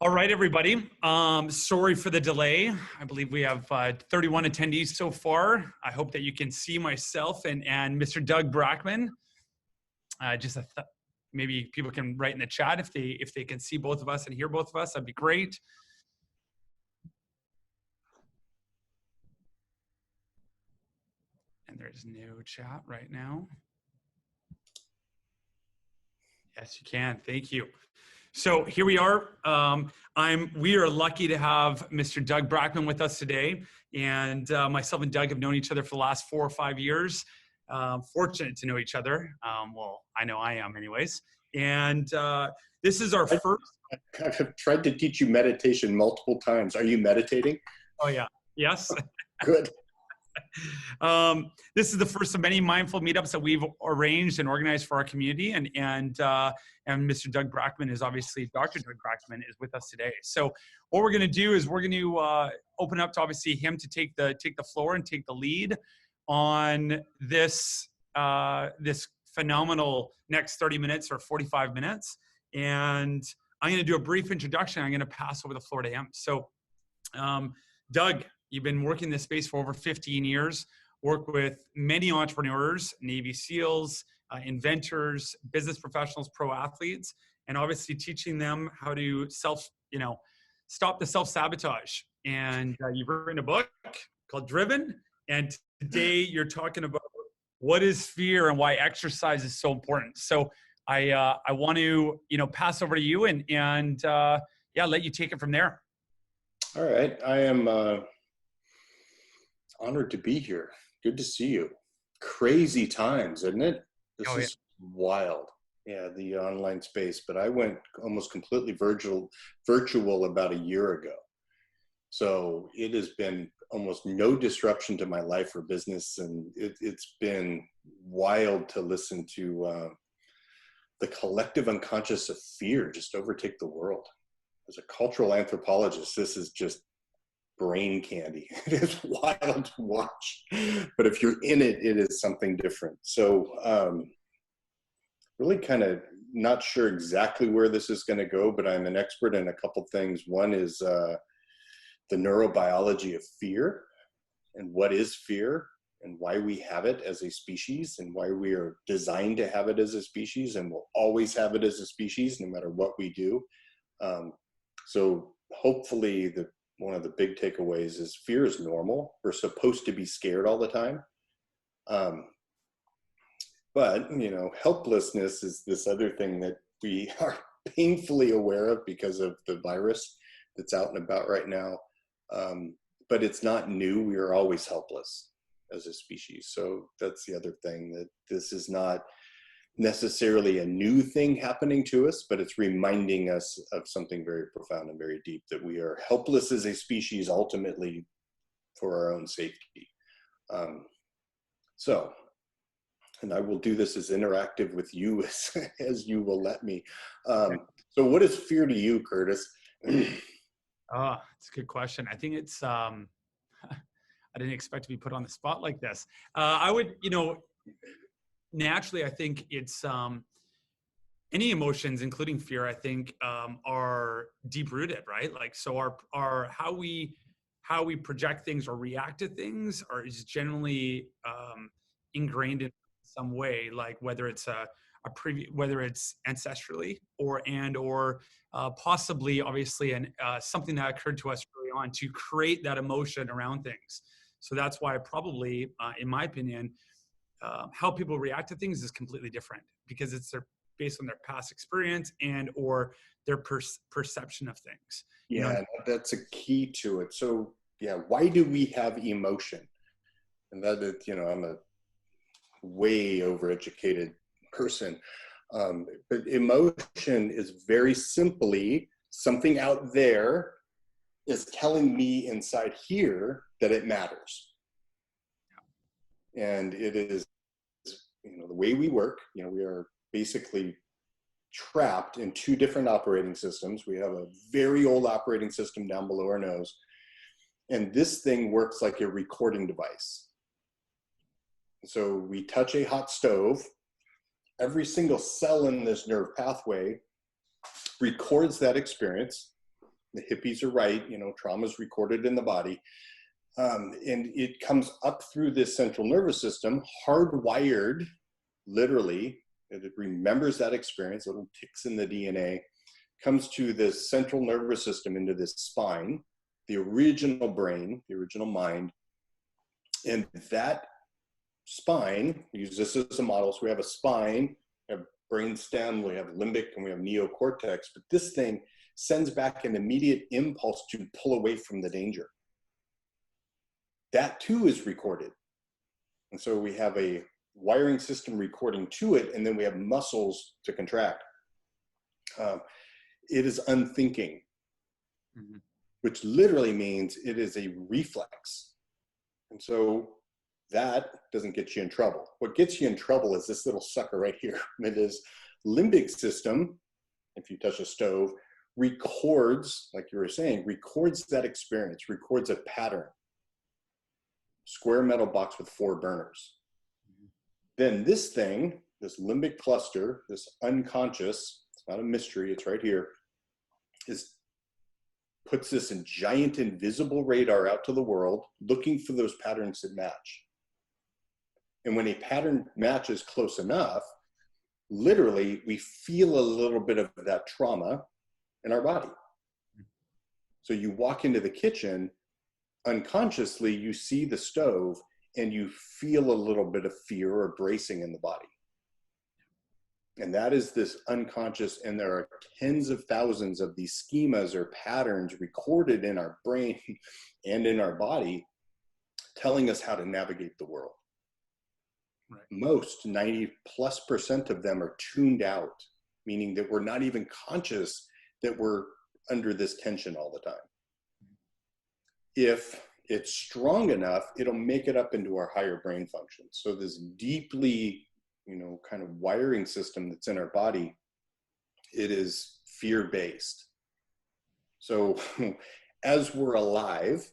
All right, everybody. Sorry for the delay. I believe we have 31 attendees so far. I hope that you can see myself and Mr. Doug Brackmann. Maybe people can write in the chat if they can see both of us and hear both of us. That'd be great. And there's no chat right now. Yes, you can. Thank you. So here we are. We are lucky to have Mr. Doug Brackmann with us today. And myself and Doug have known each other for the last 4 or 5 years. Fortunate to know each other. Well, I know I am anyways. And this is our first. I've tried to teach you meditation multiple times. Are you meditating? Oh, yeah. Yes. Good. This is the first of many mindful meetups that we've arranged and organized for our community, and Mr. Doug Brackmann is obviously Dr. Doug Brackmann is with us today. So what we're going to do is we're going to open up to obviously him to take the floor and take the lead on this this phenomenal next 30 minutes or 45 minutes, and I'm going to do a brief introduction. I'm going to pass over the floor to him. So, Doug, you've been working in this space for over 15 years, work with many entrepreneurs, Navy SEALs, inventors, business professionals, pro athletes, and obviously teaching them how to stop the self-sabotage. And you've written a book called Driven. And today you're talking about what is fear and why exercise is so important. So I want to, pass over to you and let you take it from there. All right. I am honored to be here. Good to see you. Crazy times, isn't it? This is wild. Yeah, the online space. But I went almost completely virtual about a year ago. So it has been almost no disruption to my life or business. And it's been wild to listen to the collective unconscious of fear just overtake the world. As a cultural anthropologist, this is just brain candy. It is wild to watch, but if you're in it, it is something different. So really kind of not sure exactly where this is going to go, but I'm an expert in a couple things. One is the neurobiology of fear and what is fear and why we have it as a species and why we are designed to have it as a species and will always have it as a species no matter what we do. So hopefully one of the big takeaways is fear is normal. We're supposed to be scared all the time. But, helplessness is this other thing that we are painfully aware of because of the virus that's out and about right now. But it's not new. We are always helpless as a species. So that's the other thing, that this is not necessarily a new thing happening to us, but it's reminding us of something very profound and very deep, that we are helpless as a species ultimately for our own safety. And I will do this as interactive with you as you will let me. So what is fear to you, Curtis? It's a good question. I think it's, I didn't expect to be put on the spot like this. I would, naturally, I think it's any emotions, including fear, I think are deep rooted, right? Like, so our how we project things or react to things is generally ingrained in some way, like whether it's whether it's ancestrally or possibly obviously something that occurred to us early on to create that emotion around things. So that's why probably, in my opinion, how people react to things is completely different because it's based on their past experience and or their perception of things. Yeah, that's a key to it. So yeah, why do we have emotion? And that is, I'm a way overeducated person. But emotion is very simply something out there is telling me inside here that it matters. And it is, the way we work, we are basically trapped in 2 different operating systems. We have a very old operating system down below our nose. And this thing works like a recording device. So we touch a hot stove, every single cell in this nerve pathway records that experience, The hippies are right, trauma is recorded in the body. And it comes up through this central nervous system, hardwired, literally. It remembers that experience, little ticks in the DNA, comes to this central nervous system into this spine, the original brain, the original mind. And that spine, use this as a model. So we have a spine, we have brain stem, we have limbic, and we have neocortex. But this thing sends back an immediate impulse to pull away from the danger. That too is recorded. And so we have a wiring system recording to it, and then we have muscles to contract. It is unthinking, which literally means it is a reflex. And so that doesn't get you in trouble. What gets you in trouble is this little sucker right here. It is limbic system, if you touch a stove, records, like you were saying, records that experience, records a pattern. Square metal box with 4 burners. Then this thing, this limbic cluster, this unconscious, it's not a mystery, it's right here, puts this in giant invisible radar out to the world, looking for those patterns that match. And when a pattern matches close enough, literally we feel a little bit of that trauma in our body. So you walk into the kitchen, unconsciously you see the stove and you feel a little bit of fear or bracing in the body. And that is this unconscious, and there are tens of thousands of these schemas or patterns recorded in our brain and in our body telling us how to navigate the world. Right. Most 90+% of them are tuned out, meaning that we're not even conscious that we're under this tension all the time. If it's strong enough, it'll make it up into our higher brain functions. So this deeply, kind of wiring system that's in our body, it is fear-based. So as we're alive,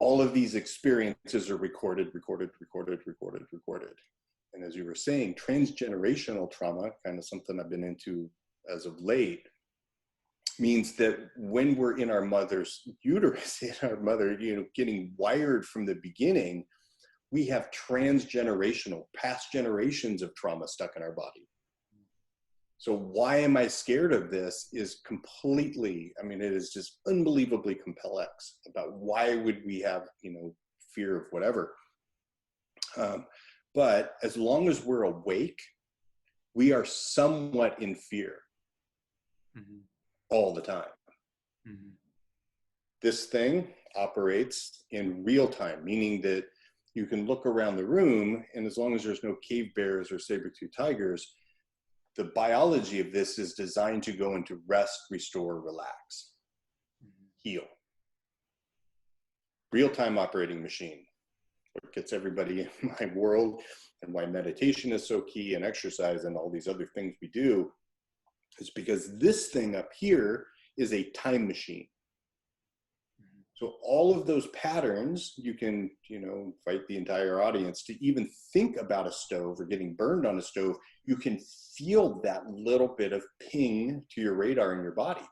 all of these experiences are recorded. And as you were saying, transgenerational trauma, kind of something I've been into as of late, means that when we're in our mother's uterus, in our mother, getting wired from the beginning, we have transgenerational, past generations of trauma stuck in our body. So why am I scared of this is completely, it is just unbelievably complex about why would we have, fear of whatever. But as long as we're awake, we are somewhat in fear. All the time. This thing operates in real time, meaning that you can look around the room, and as long as there's no cave bears or saber-toothed tigers, the biology of this is designed to go into rest, restore, relax, heal. Real-time operating machine. What gets everybody in my world, and why meditation is so key, and exercise and all these other things we do, is because this thing up here is a time machine. So all of those patterns, you can, invite the entire audience to even think about a stove or getting burned on a stove. You can feel that little bit of ping to your radar in your body.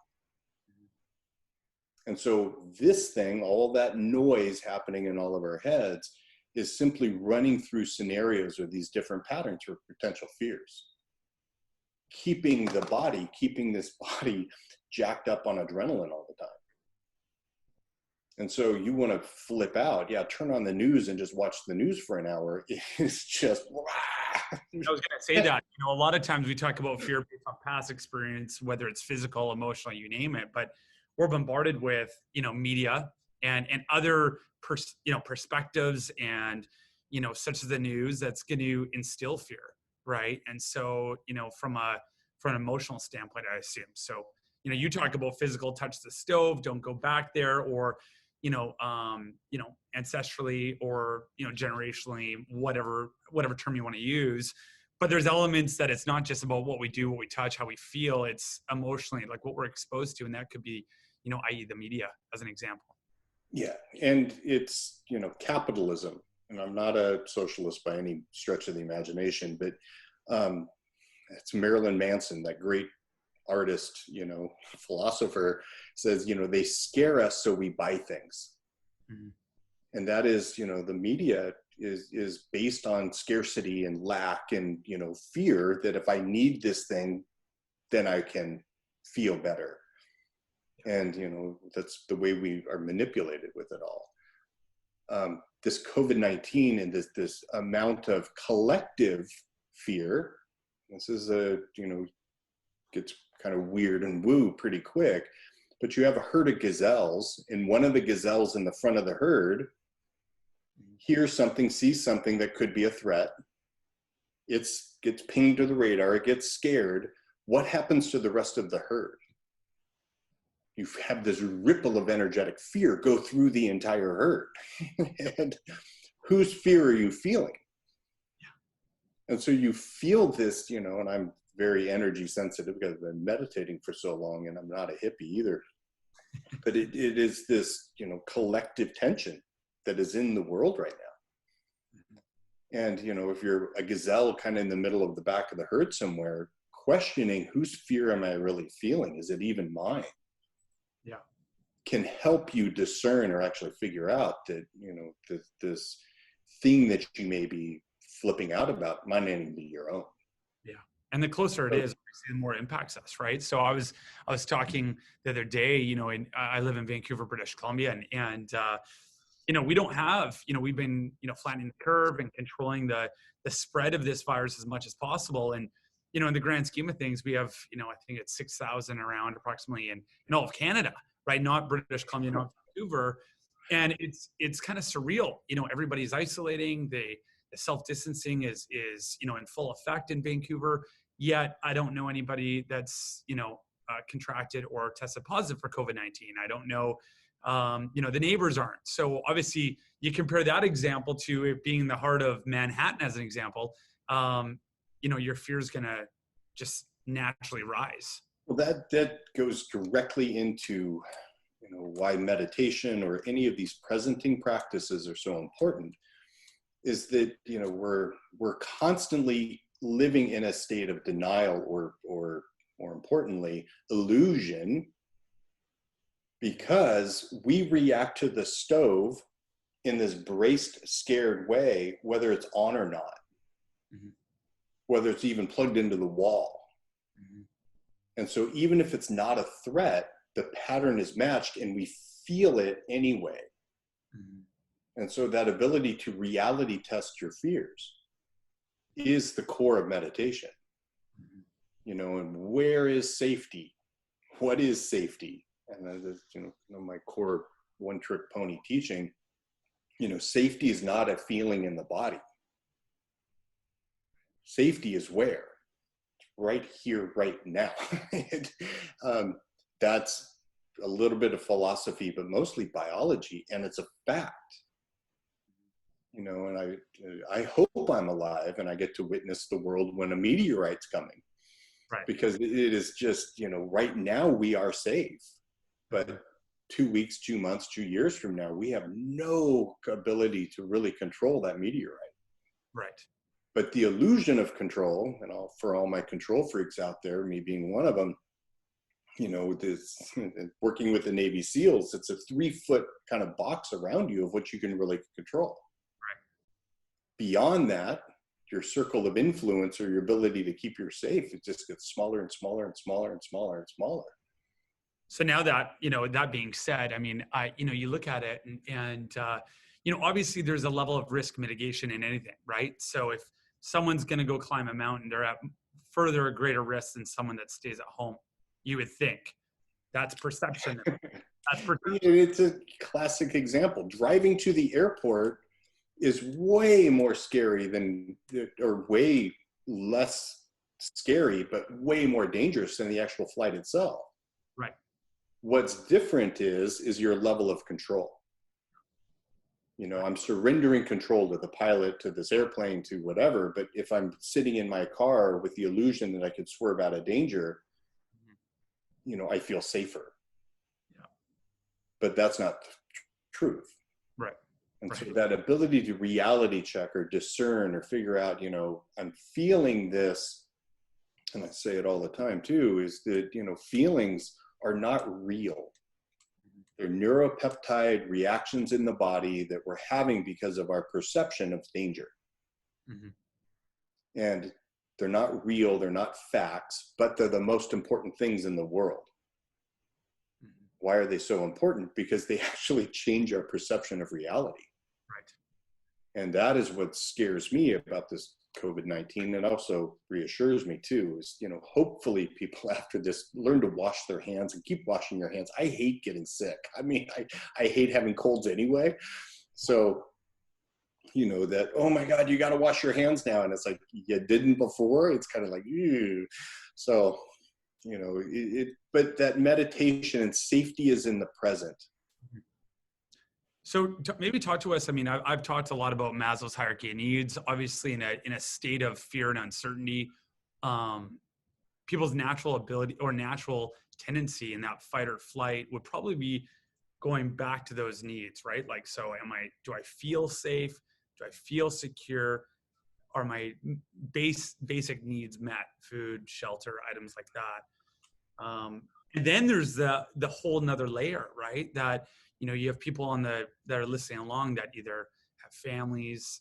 And so this thing, all of that noise happening in all of our heads, is simply running through scenarios or these different patterns or potential fears. Keeping this body jacked up on adrenaline all the time. And so you want to flip out. Yeah, turn on the news and just watch the news for an hour. It's just, I was going to say that, a lot of times we talk about fear based on past experience, whether it's physical, emotional, you name it, but we're bombarded with, media and other, perspectives and, such as the news that's going to instill fear. Right. And so, from an emotional standpoint, I assume. So, you talk about physical, touch the stove, don't go back there, or, ancestrally or, generationally, whatever term you want to use. But there's elements that it's not just about what we do, what we touch, how we feel. It's emotionally, like what we're exposed to. And that could be, i.e. the media as an example. Yeah. And it's, capitalism. And I'm not a socialist by any stretch of the imagination, but it's Marilyn Manson, that great artist, philosopher says, they scare us so we buy things. Mm-hmm. And that is, the media is based on scarcity and lack and, fear that if I need this thing, then I can feel better. And, that's the way we are manipulated with it all. This COVID-19 and this amount of collective fear, this is gets kind of weird and woo pretty quick, but you have a herd of gazelles, and one of the gazelles in the front of the herd hears something, sees something that could be a threat. It gets pinged to the radar, it gets scared. What happens to the rest of the herd? You have this ripple of energetic fear go through the entire herd. And whose fear are you feeling? Yeah. And so you feel this, and I'm very energy sensitive because I've been meditating for so long, and I'm not a hippie either. But it is this, collective tension that is in the world right now. And, if you're a gazelle kind of in the middle of the back of the herd somewhere, questioning whose fear am I really feeling? Is it even mine? Yeah. Can help you discern or actually figure out that, this thing that you may be flipping out about might not even be your own. Yeah. And the closer it is, the more it impacts us, right? So I was talking the other day, I live in Vancouver, British Columbia, and we don't have, we've been, flattening the curve and controlling the spread of this virus as much as possible. And, in the grand scheme of things, we have, I think it's 6,000 around approximately in all of Canada, right? Not British Columbia, not Vancouver. And it's kind of surreal. Everybody's isolating. The self-distancing is in full effect in Vancouver. Yet I don't know anybody that's, contracted or tested positive for COVID-19. I don't know, the neighbors aren't. So obviously you compare that example to it being the heart of Manhattan as an example, your fear is going to just naturally rise. Well, that goes directly into, why meditation or any of these presenting practices are so important, is that, we're constantly living in a state of denial or more importantly, illusion, because we react to the stove in this braced, scared way, whether it's on or not, mm-hmm. whether it's even plugged into the wall. Mm-hmm. And so even if it's not a threat, the pattern is matched and we feel it anyway. Mm-hmm. And so that ability to reality test your fears is the core of meditation. Mm-hmm. And where is safety? What is safety? And that is, my core one-trick pony teaching. Safety is not a feeling in the body. Safety is where? Right here, right now. That's a little bit of philosophy, but mostly biology, and it's a fact. And I hope I'm alive and I get to witness the world when a meteorite's coming. Right. Because it is just, right now we are safe. But 2 weeks, 2 months, 2 years from now, we have no ability to really control that meteorite. Right. But the illusion of control, and for all my control freaks out there, me being one of them, this working with the Navy SEALs, it's a 3-foot kind of box around you of what you can really control. Right. Beyond that, your circle of influence or your ability to keep you safe, it just gets smaller and smaller and smaller and smaller and smaller. So now that, that being said, I mean, you look at it and obviously there's a level of risk mitigation in anything, right? So if someone's going to go climb a mountain, they're at further a greater risk than someone that stays at home. You would think. That's perception. That's perception. It's a classic example. Driving to the airport is way more scary or way less scary, but way more dangerous than the actual flight itself. Right. What's different is your level of control. I'm surrendering control to the pilot, to this airplane, to whatever. But if I'm sitting in my car with the illusion that I could swerve out of danger, I feel safer. Yeah. But that's not truth. Right. And so that ability to reality check or discern or figure out, I'm feeling this and I say it all the time too, is that, feelings are not real. They're neuropeptide reactions in the body that we're having because of our perception of danger. Mm-hmm. And they're not real, they're not facts, but they're the most important things in the world. Mm-hmm. Why are they so important? Because they actually change our perception of reality. Right. And that is what scares me about this COVID-19, and also reassures me too, is, hopefully people after this learn to wash their hands and keep washing your hands. I hate getting sick. I mean, I hate having colds anyway. So, that, oh my God, you got to wash your hands now. And it's like, you didn't before. It's kind of like, ew. So, but that meditation and safety is in the present. So maybe talk to us. I mean, I've talked a lot about Maslow's hierarchy of needs. Obviously, in a state of fear and uncertainty, people's natural ability or natural tendency in that fight or flight would probably be going back to those needs, right? Like, so do I feel safe? Do I feel secure? Are my basic needs met? Food, shelter, items like that. And then there's the whole nother layer, right? That, you have people that are listening along that either have families,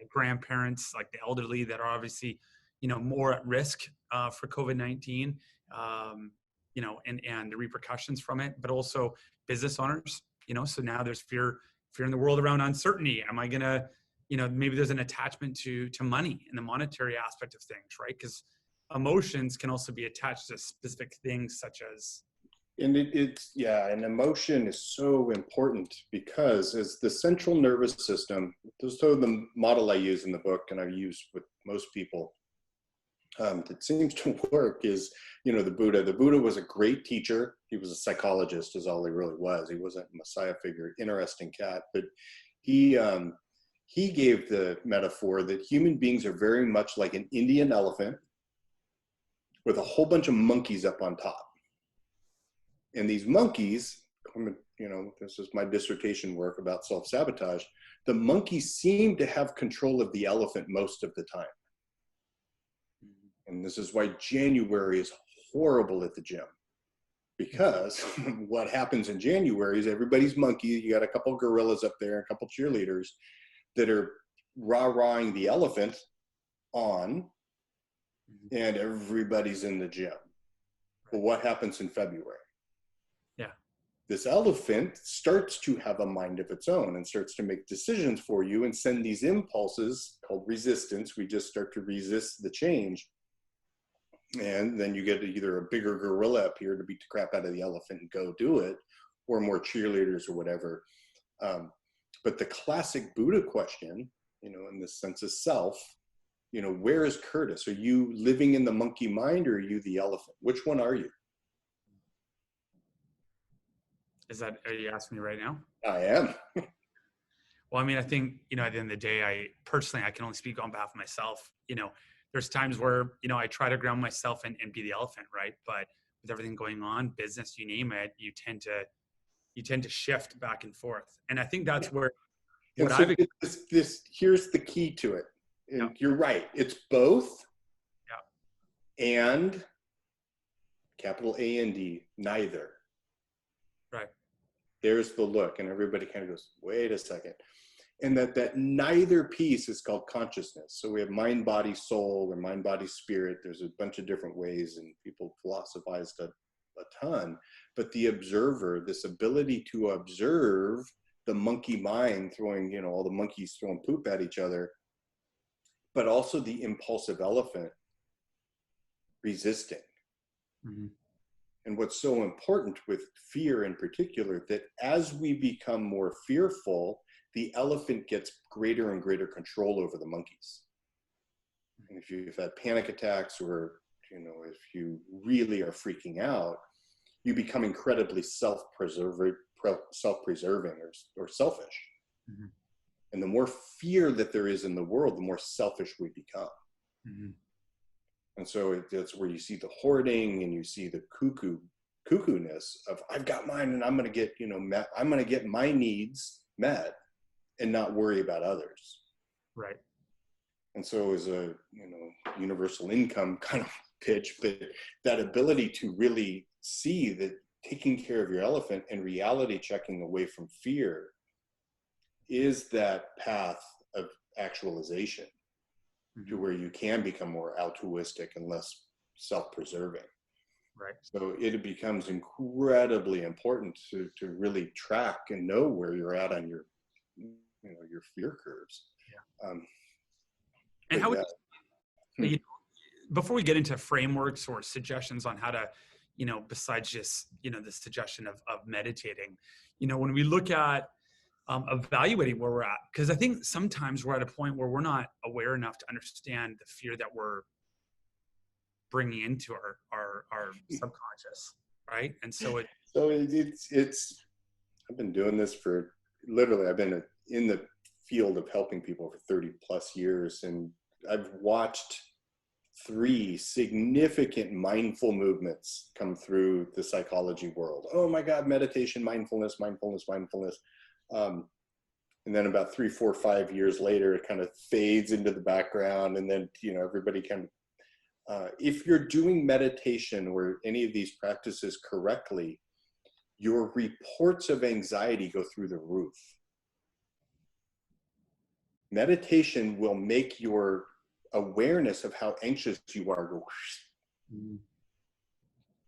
grandparents, like the elderly, that are obviously, more at risk for COVID-19, and the repercussions from it, but also business owners, so now there's fear in the world around uncertainty. Am I gonna, maybe there's an attachment to money and the monetary aspect of things, right? Because emotions can also be attached to specific things such as. And and emotion is so important because as the central nervous system, so the model I use in the book and I use with most people that seems to work is, the Buddha. The Buddha was a great teacher. He was a psychologist is all he really was. He wasn't a messiah figure, interesting cat, but he gave the metaphor that human beings are very much like an Indian elephant with a whole bunch of monkeys up on top. And these monkeys, this is my dissertation work about self-sabotage, the monkeys seem to have control of the elephant most of the time. And this is why January is horrible at the gym. Because what happens in January is everybody's monkey, you got a couple gorillas up there, a couple cheerleaders that are rah-rahing the elephant on, and everybody's in the gym. But what happens in February? Yeah. This elephant starts to have a mind of its own and starts to make decisions for you and send these impulses called resistance. We just start to resist the change. And then you get either a bigger gorilla up here to beat the crap out of the elephant and go do it, or more cheerleaders or whatever. But the classic Buddha question, in the sense of self, where is Curtis? Are you living in the monkey mind or are you the elephant? Which one are you? Are you asking me right now? I am. Well, I mean, I think, at the end of the day, I can only speak on behalf of myself. There's times where, I try to ground myself and be the elephant, right? But with everything going on, business, you name it, you tend to shift back and forth. And I think that's where here's the key to it. And you're right. It's both. Yeah. And capital A and D, neither. Right. There's the look. And everybody kind of goes, wait a second. And that neither piece is called consciousness. So we have mind, body, soul, or mind, body, spirit. There's a bunch of different ways, and people philosophized a ton. But the observer, this ability to observe the monkey mind throwing, all the monkeys throwing poop at each other, but also the impulsive elephant resisting. Mm-hmm. And what's so important with fear in particular, that as we become more fearful, the elephant gets greater and greater control over the monkeys. And if you've had panic attacks or, if you really are freaking out, you become incredibly self-preserving or selfish. Mm-hmm. And the more fear that there is in the world, the more selfish we become. Mm-hmm. And so that's where you see the hoarding and you see the cuckoo-ness of I've got mine and I'm going to get, I'm going to get my needs met and not worry about others. Right. And so as a, universal income kind of pitch, but that ability to really see that taking care of your elephant and reality checking away from fear is that path of actualization to where you can become more altruistic and less self-preserving. Right. So it becomes incredibly important to really track and know where you're at on your, your fear curves. Yeah. And how, you know, before we get into frameworks or suggestions on how to, besides just, the suggestion of meditating, when we look at evaluating where we're at, because I think sometimes we're at a point where we're not aware enough to understand the fear that we're bringing into our subconscious, right? And so it's I've been doing this for literally, I've been in the field of helping people for 30 plus years, and I've watched 3 significant mindful movements come through the psychology world. Oh my God, meditation, mindfulness. And then about 3, 4, 5 years later, it kind of fades into the background. And then, everybody kind of, if you're doing meditation or any of these practices correctly, your reports of anxiety go through the roof. Meditation will make your awareness of how anxious you are go.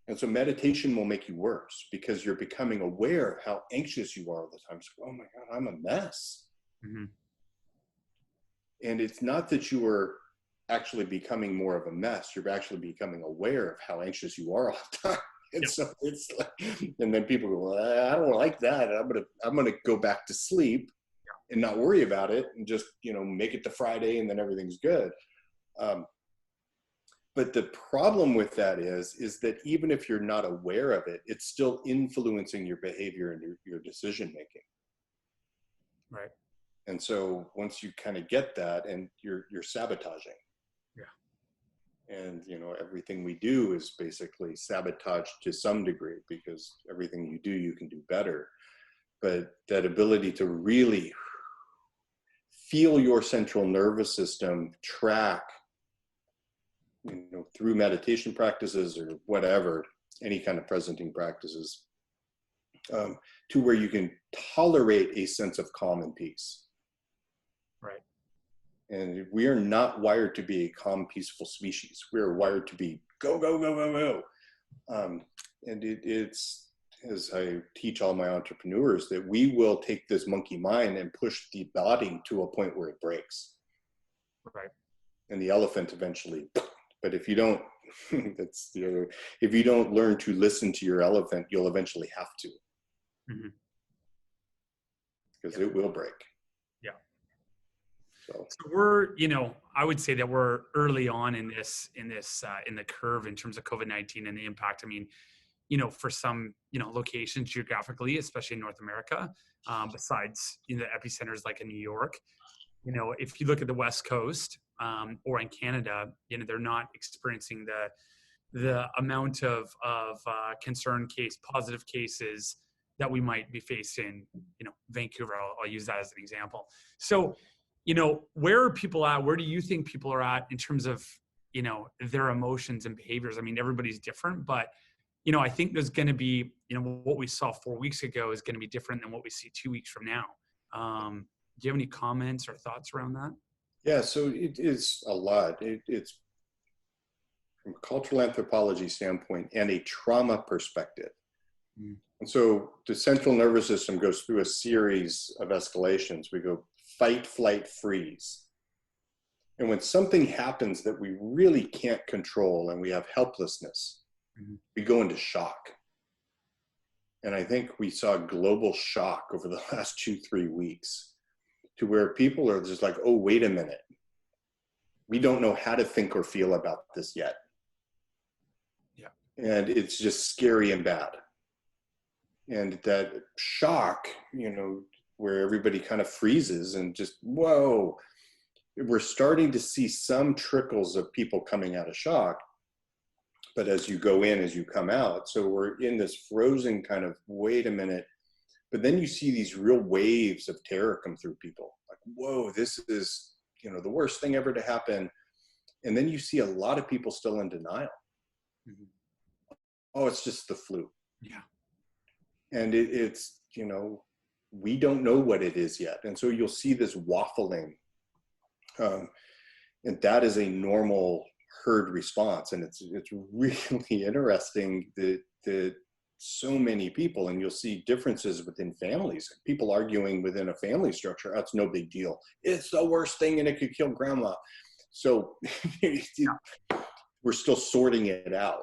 And so meditation will make you worse because you're becoming aware of how anxious you are all the time. So, oh my God, I'm a mess. And it's not that you are actually becoming more of a mess. You're actually becoming aware of how anxious you are all the time. And so it's like, and then people go, well, I don't like that. I'm gonna go back to sleep and not worry about it and just, make it to Friday and then everything's good. But the problem with that is that even if you're not aware of it, it's still influencing your behavior and your decision making. Right. And so once you kind of get that, and you're sabotaging. Yeah. And everything we do is basically sabotage to some degree, because everything you do, you can do better. But that ability to really feel your central nervous system track, through meditation practices or whatever, any kind of presenting practices, to where you can tolerate a sense of calm and peace. Right. And we are not wired to be a calm, peaceful species. We are wired to be go, go, go, go, go. And it's, as I teach all my entrepreneurs, that we will take this monkey mind and push the body to a point where it breaks. Right. And the elephant eventually. But if you don't, that's the other. If you don't learn to listen to your elephant, you'll eventually have to, because it will break. Yeah. So we're, I would say that we're early on in the curve in terms of COVID-19 and the impact. I mean, for some, locations geographically, especially in North America, besides the epicenters like in New York, if you look at the West Coast, or in Canada, they're not experiencing the amount of positive cases that we might be facing, Vancouver. I'll use that as an example. So, where are people at? Where do you think people are at in terms of, their emotions and behaviors? I mean, everybody's different, but, I think there's going to be, what we saw 4 weeks ago is going to be different than what we see 2 weeks from now. Do you have any comments or thoughts around that? Yeah, so it is a lot. It's from a cultural anthropology standpoint and a trauma perspective. And so the central nervous system goes through a series of escalations. We go fight, flight, freeze. And when something happens that we really can't control and we have helplessness, we go into shock. And I think we saw global shock over the last 2-3 weeks, to where people are just like, oh, wait a minute. We don't know how to think or feel about this yet. Yeah. And it's just scary and bad. And that shock, where everybody kind of freezes and just, whoa, we're starting to see some trickles of people coming out of shock. But as you go in, as you come out, so we're in this frozen kind of, wait a minute. But then you see these real waves of terror come through people. Like, whoa, this is, the worst thing ever to happen. And then you see a lot of people still in denial. Mhm. Oh, it's just the flu. Yeah. And it's, we don't know what it is yet. And so you'll see this waffling. And that is a normal herd response. And it's really interesting that so many people, and you'll see differences within families, people arguing within a family structure. That's no big deal. It's the worst thing and it could kill grandma. So we're still sorting it out.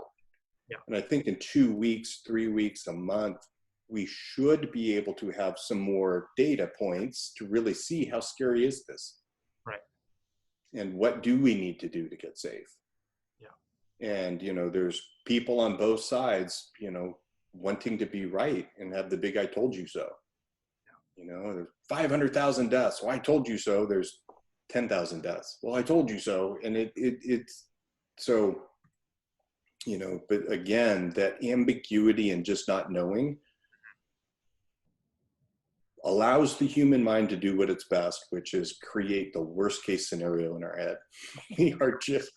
Yeah. And I think in 2 weeks, 3 weeks, a month, we should be able to have some more data points to really see how scary is this. Right. And what do we need to do to get safe? Yeah. And, there's people on both sides, wanting to be right and have the big I told you so. Yeah. There's 500,000 deaths. Well, I told you so. There's 10,000 deaths. Well, I told you so. And it's so, but again, that ambiguity and just not knowing allows the human mind to do what it's best, which is create the worst case scenario in our head. We are just...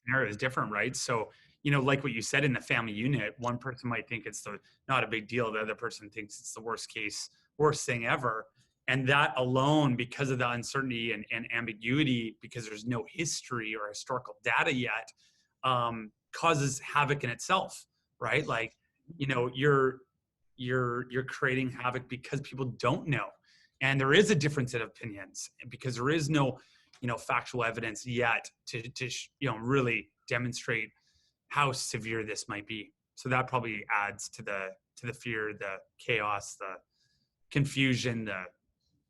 Scenario is different, right? So, like what you said in the family unit, one person might think it's not a big deal. The other person thinks it's the worst thing ever. And that alone, because of the uncertainty and ambiguity, because there's no history or historical data yet, causes havoc in itself, right? Like, you're creating havoc because people don't know. And there is a difference in opinions because there is no, factual evidence yet to really demonstrate how severe this might be. So that probably adds to the fear, the chaos, the confusion,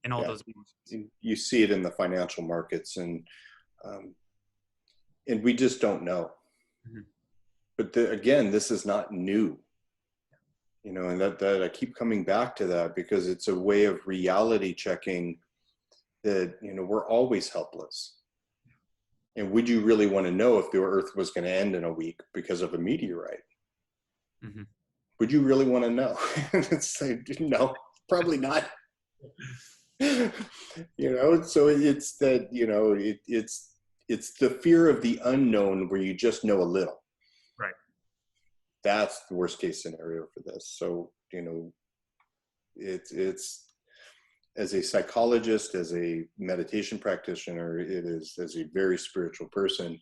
and all those emotions. You see it in the financial markets, and we just don't know. Mm-hmm. But again, this is not new. And that I keep coming back to that because it's a way of reality checking that, we're always helpless. And would you really want to know if the Earth was going to end in a week because of a meteorite? Mm-hmm. Would you really want to know? It's like, no, probably not. So it's that, it's the fear of the unknown where you just know a little. Right. That's the worst case scenario for this. So, it's as a psychologist, as a meditation practitioner, it is as a very spiritual person,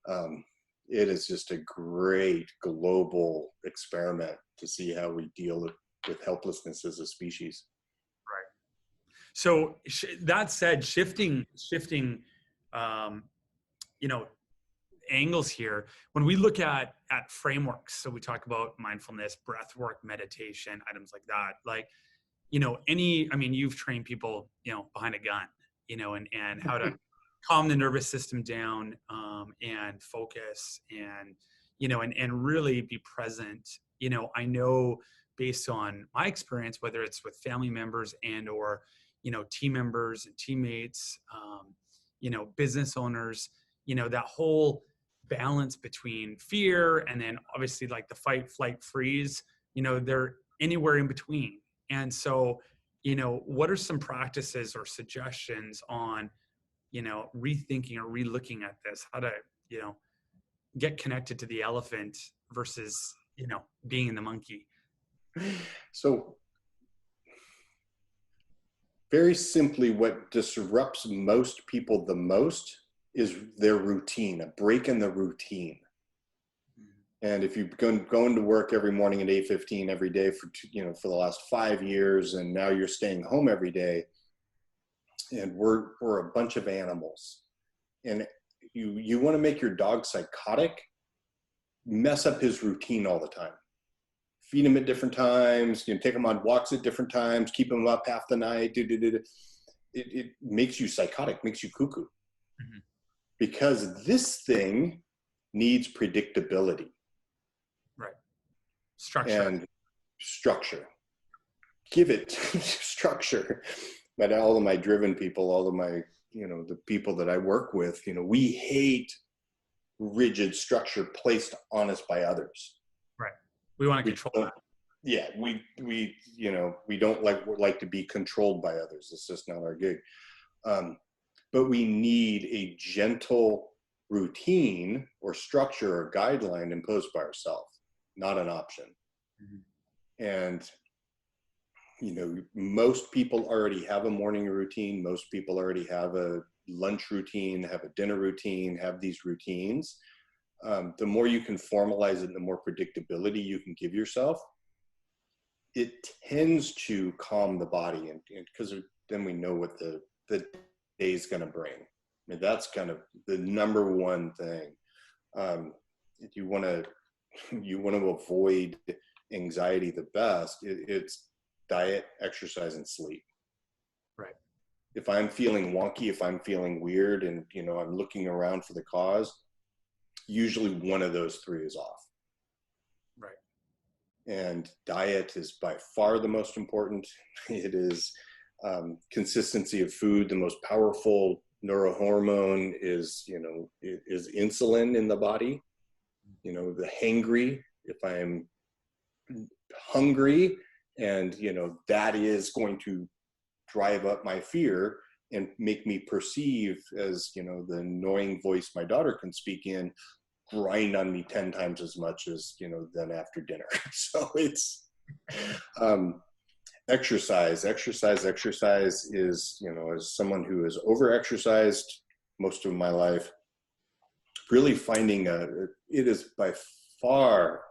it is just a great global experiment to see how we deal with helplessness as a species. Right. So that said, shifting, angles here, when we look at frameworks, so we talk about mindfulness, breath work, meditation, items like that, like, you've trained people, behind a gun, and how to calm the nervous system down, and focus and, and really be present. I know based on my experience, whether it's with family members and or, team members and teammates, business owners, that whole balance between fear and then obviously like the fight, flight, freeze, they're anywhere in between. And so, what are some practices or suggestions on, rethinking or relooking at this, how to, get connected to the elephant versus, being in the monkey? So very simply, what disrupts most people the most is their routine, a break in the routine. And if you've been going to work every morning at 8:15 every day for the last 5 years, and now you're staying home every day, and we're a bunch of animals, and you want to make your dog psychotic, mess up his routine all the time. Feed him at different times, take him on walks at different times, keep him up half the night. It makes you psychotic, makes you cuckoo. Mm-hmm. Because this thing needs predictability. Right. Structure. And structure. Give it structure. But all of my driven people, all of my, the people that I work with, we hate rigid structure placed on us by others. Right. We want to control that. Yeah, we don't like to be controlled by others. It's just not our gig. But we need a gentle routine or structure or guideline imposed by ourselves, not an option. Mm-hmm. And, you know, most people already have a morning routine. Most people already have a lunch routine, have a dinner routine, have these routines. The more you can formalize it, the more predictability you can give yourself, it tends to calm the body, and because then we know what the day is going to bring. I mean, that's kind of the number one thing. If you want to avoid anxiety the best, it's diet, exercise, and sleep. Right. If I'm feeling wonky, if I'm feeling weird, and you know, I'm looking around for the cause, usually one of those three is off. Right. And diet is by far the most important. It is consistency of food. The most powerful neurohormone is, you know, is insulin in the body. You know, the hangry, if I'm hungry, and, you know, that is going to drive up my fear and make me perceive, as, you know, the annoying voice my daughter can speak in, grind on me 10 times as much as, you know, then after dinner. So it's exercise is, you know, as someone who is over-exercised most of my life, really finding it is by far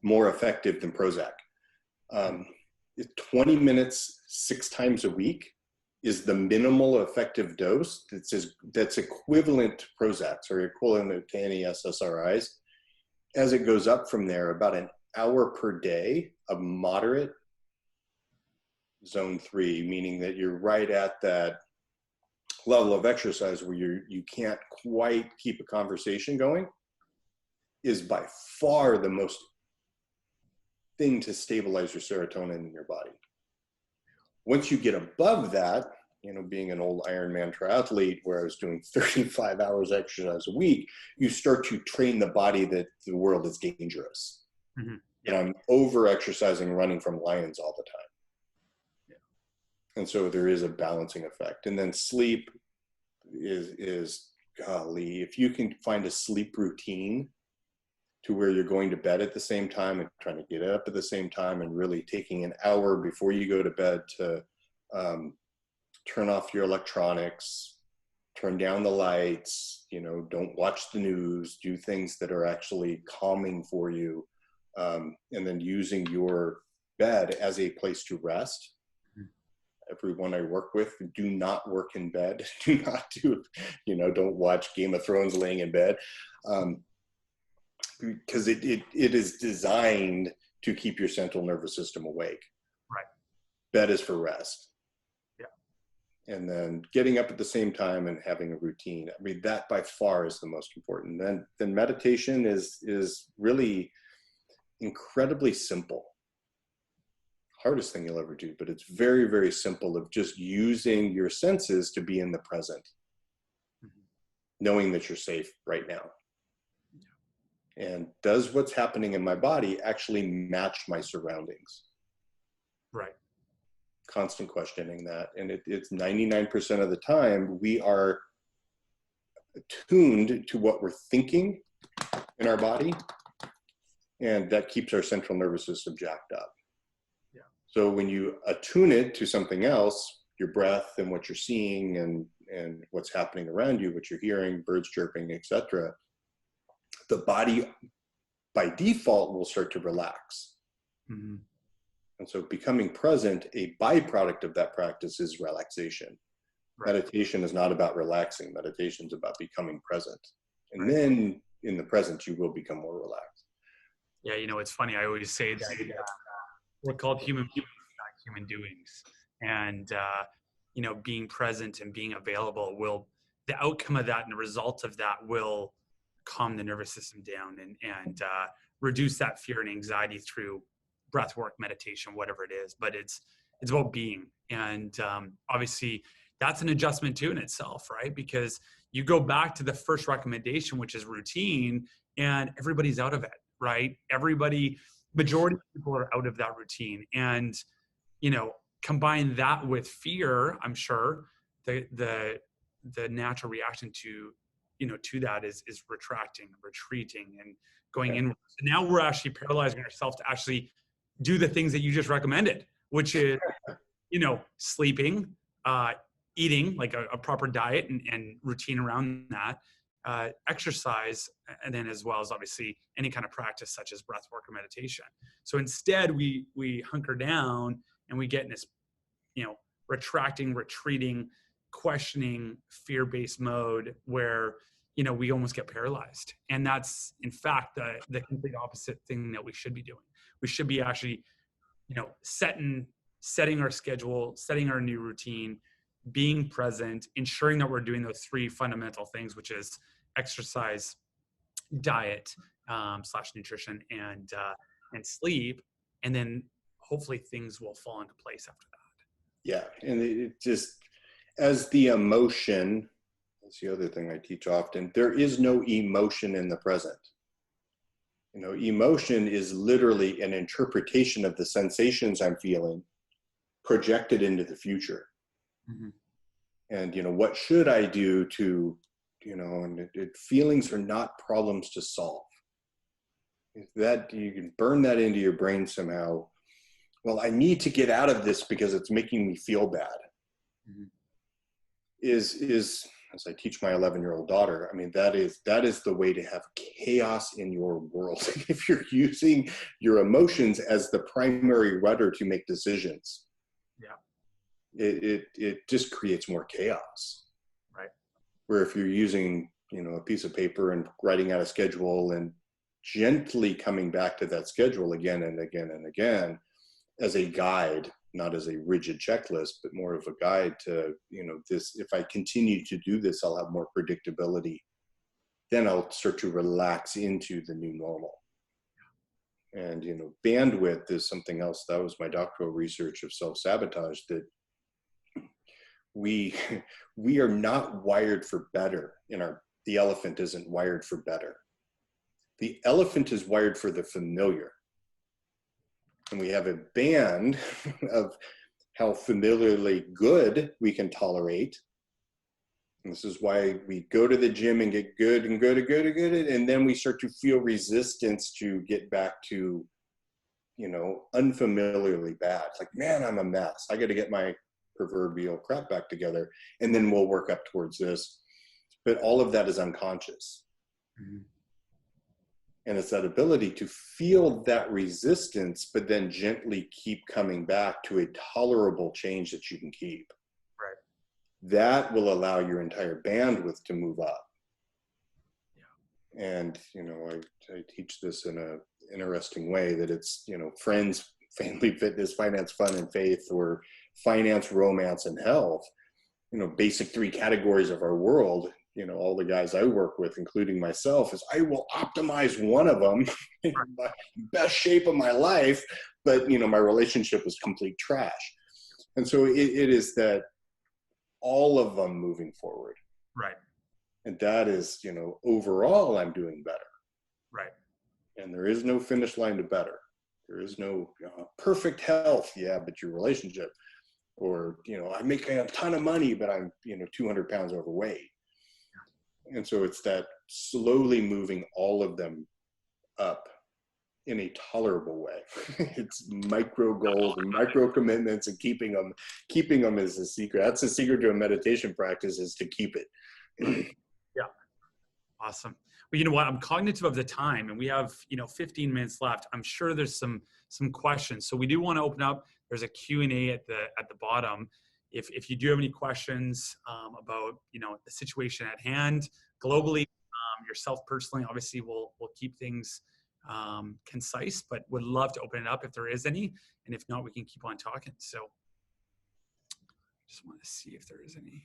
more effective than Prozac. 20 minutes 6 times a week is the minimal effective dose that's equivalent to Prozac, or equivalent to any SSRIs. As it goes up from there, about an hour per day of moderate zone 3, meaning that you're right at that level of exercise where you can't quite keep a conversation going, is by far the most thing to stabilize your serotonin in your body. Once you get above that, you know, being an old Ironman triathlete where I was doing 35 hours exercise a week, you start to train the body that the world is dangerous. Mm-hmm. And I'm over exercising, running from lions all the time. Yeah. And so there is a balancing effect. And then sleep is golly, if you can find a sleep routine to where you're going to bed at the same time and trying to get up at the same time, and really taking an hour before you go to bed to turn off your electronics, turn down the lights, you know, don't watch the news, do things that are actually calming for you, and then using your bed as a place to rest. Everyone I work with, do not work in bed. Do not do, you know, don't watch Game of Thrones laying in bed. Because it is designed to keep your central nervous system awake. Right. Bed is for rest. Yeah. And then getting up at the same time and having a routine. I mean, that by far is the most important. Then meditation is really incredibly simple. Hardest thing you'll ever do, but it's very, very simple, of just using your senses to be in the present. Mm-hmm. Knowing that you're safe right now. And does what's happening in my body actually match my surroundings? Right. Constant questioning that. And it's 99% of the time we are attuned to what we're thinking in our body, and that keeps our central nervous system jacked up. Yeah. So when you attune it to something else, your breath and what you're seeing and what's happening around you, what you're hearing, birds chirping, etc., the body by default will start to relax. Mm-hmm. And so becoming present, a byproduct of that practice is relaxation. Right. Meditation is not about relaxing. Meditation is about becoming present. And right. Then in the present, you will become more relaxed. Yeah, you know, it's funny. I always say that we're called human beings, not human doings. And, you know, being present and being available the outcome of that and the result of that will calm the nervous system down and reduce that fear and anxiety through breath work, meditation, whatever it is. But it's about being. And obviously that's an adjustment too in itself, right? Because you go back to the first recommendation, which is routine, and everybody's out of it, right? Majority of people are out of that routine. And, you know, combine that with fear, I'm sure the natural reaction to to that is retracting, retreating, and going inward. So now we're actually paralyzing ourselves to actually do the things that you just recommended, which is, sleeping, eating, like a proper diet and routine around that, exercise, and then as well as obviously any kind of practice such as breath work or meditation. So instead we hunker down and we get in this, retracting, retreating, questioning, fear-based mode where, we almost get paralyzed. And that's in fact the complete opposite thing that we should be doing. We should be actually, setting our schedule, setting our new routine, being present, ensuring that we're doing those three fundamental things, which is exercise, diet, / nutrition, and sleep. And then hopefully things will fall into place after that. Yeah. And it just, as the emotion, that's the other thing I teach often, there is no emotion in the present. Emotion is literally an interpretation of the sensations I'm feeling projected into the future. Mm-hmm. And, what should I do to, and feelings are not problems to solve. That you can burn that into your brain somehow. Well, I need to get out of this because it's making me feel bad. Mm-hmm. Is as I teach my 11-year-old daughter, I mean, that is the way to have chaos in your world. If you're using your emotions as the primary rudder to make decisions, it just creates more chaos. Right. Where if you're using, a piece of paper and writing out a schedule and gently coming back to that schedule again and again and again as a guide, not as a rigid checklist, but more of a guide to, this, if I continue to do this, I'll have more predictability. Then I'll start to relax into the new normal. And, bandwidth is something else. That was my doctoral research of self-sabotage, that we are not wired for better. The elephant isn't wired for better. The elephant is wired for the familiar. And we have a band of how familiarly good we can tolerate. And this is why we go to the gym and get good and good and good and good. And then we start to feel resistance to get back to, unfamiliarly bad. It's like, man, I'm a mess. I got to get my proverbial crap back together. And then we'll work up towards this. But all of that is unconscious. Mm-hmm. And it's that ability to feel that resistance, but then gently keep coming back to a tolerable change that you can keep. Right. That will allow your entire bandwidth to move up. Yeah. And, I teach this in an interesting way, that it's, friends, family, fitness, finance, fun, and faith, or finance, romance, and health, basic three categories of our world. All the guys I work with, including myself, is I will optimize one of them in my best shape of my life, but, my relationship is complete trash. And so it is that all of them moving forward. Right. And that is, overall, I'm doing better. Right. And there is no finish line to better. There is no perfect health. Yeah, but your relationship, or, I make a ton of money, but I'm, 200 pounds overweight. And so it's that slowly moving all of them up in a tolerable way. It's micro goals and micro commitments, and keeping them is the secret. That's the secret to a meditation practice, is to keep it. Yeah. Awesome. Well, you know what? I'm cognitive of the time, and we have, 15 minutes left. I'm sure there's some questions. So we do want to open up. There's a Q&A at the bottom. If you do have any questions about, the situation at hand globally, yourself personally, obviously we'll keep things concise, but would love to open it up if there is any. And if not, we can keep on talking. So just want to see if there is any.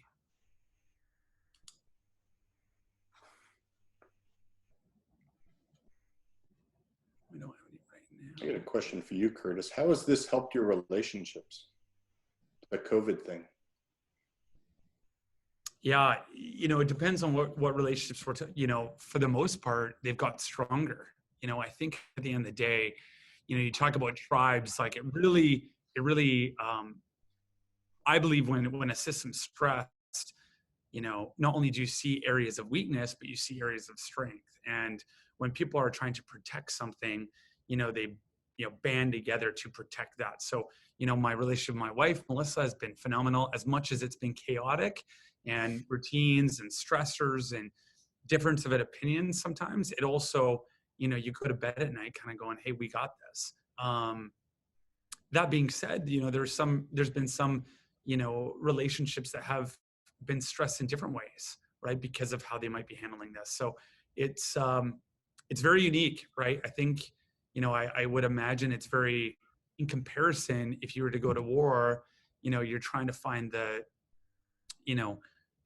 We don't have any right now. I got a question for you, Curtis. How has this helped your relationships? The COVID thing. Yeah, it depends on what relationships we're, for the most part, they've got stronger. I think at the end of the day, you talk about tribes, like it really, I believe when a system's stressed, not only do you see areas of weakness, but you see areas of strength. And when people are trying to protect something, they, band together to protect that. So, my relationship with my wife, Melissa, has been phenomenal. As much as it's been chaotic and routines and stressors and difference of opinions sometimes, it also, you go to bed at night kind of going, hey, we got this. That being said, there's been some, relationships that have been stressed in different ways, right? Because of how they might be handling this. So it's very unique, right? I think, I would imagine it's very, in comparison, if you were to go to war, you're trying to find the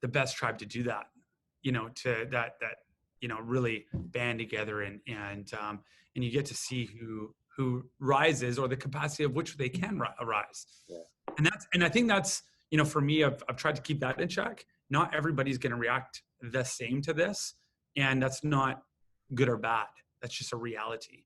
best tribe to do that, to that, really band together and you get to see who rises, or the capacity of which they can rise. Yeah. And I think that's, for me, I've tried to keep that in check. Not everybody's going to react the same to this, and that's not good or bad. That's just a reality.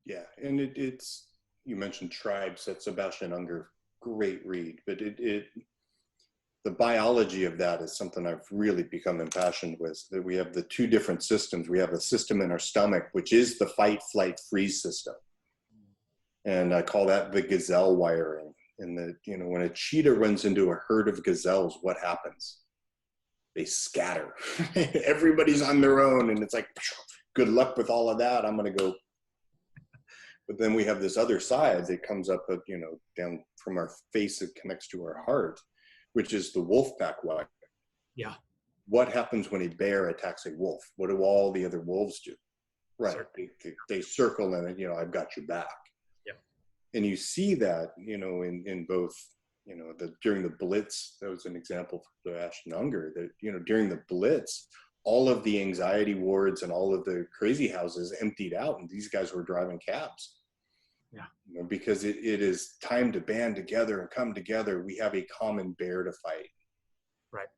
Yeah, and it's, you mentioned Tribes, that's Sebastian Unger, great read, but the biology of that is something I've really become impassioned with, that we have the two different systems. We have a system in our stomach, which is the fight, flight, freeze system. And I call that the gazelle wiring. And when a cheetah runs into a herd of gazelles, what happens? They scatter. Everybody's on their own, and it's like, good luck with all of that. I'm going to go. But then we have this other side that comes up, down from our face, that connects to our heart, which is the wolf pack wiring. Yeah. What happens when a bear attacks a wolf? What do all the other wolves do? Right. They circle and, I've got your back. Yeah. And you see that, in both, during the Blitz, that was an example for Sebastian Unger, that, during the Blitz, all of the anxiety wards and all of the crazy houses emptied out, and these guys were driving cabs. Yeah. Because it is time to band together and come together. We have a common bear to fight. Right.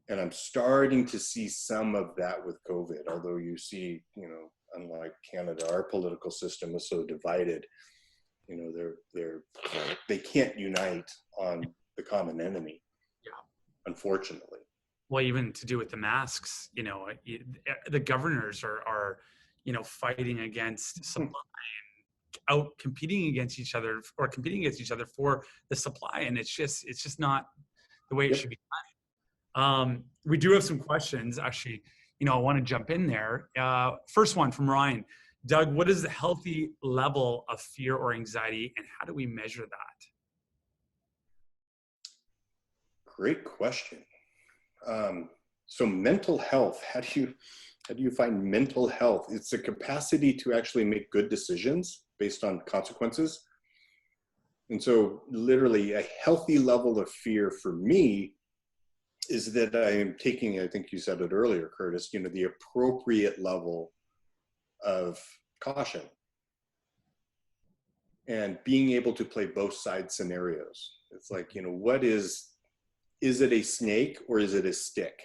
And I'm starting to see some of that with COVID, although you see, unlike Canada, our political system is so divided. They can't unite on the common enemy. Yeah. Unfortunately. Well, even to do with the masks, the governors are fighting against supply and out competing against each other, or competing against each other for the supply. And it's just not the way it should be done. We do have some questions, actually. I want to jump in there. First one from Ryan. Doug, what is the healthy level of fear or anxiety, and how do we measure that? Great question. So mental health, how do you find mental health? It's the capacity to actually make good decisions based on consequences. And so literally a healthy level of fear for me is that I am taking, I think you said it earlier, Curtis, the appropriate level of caution and being able to play both side scenarios. It's like, what is it a snake or is it a stick?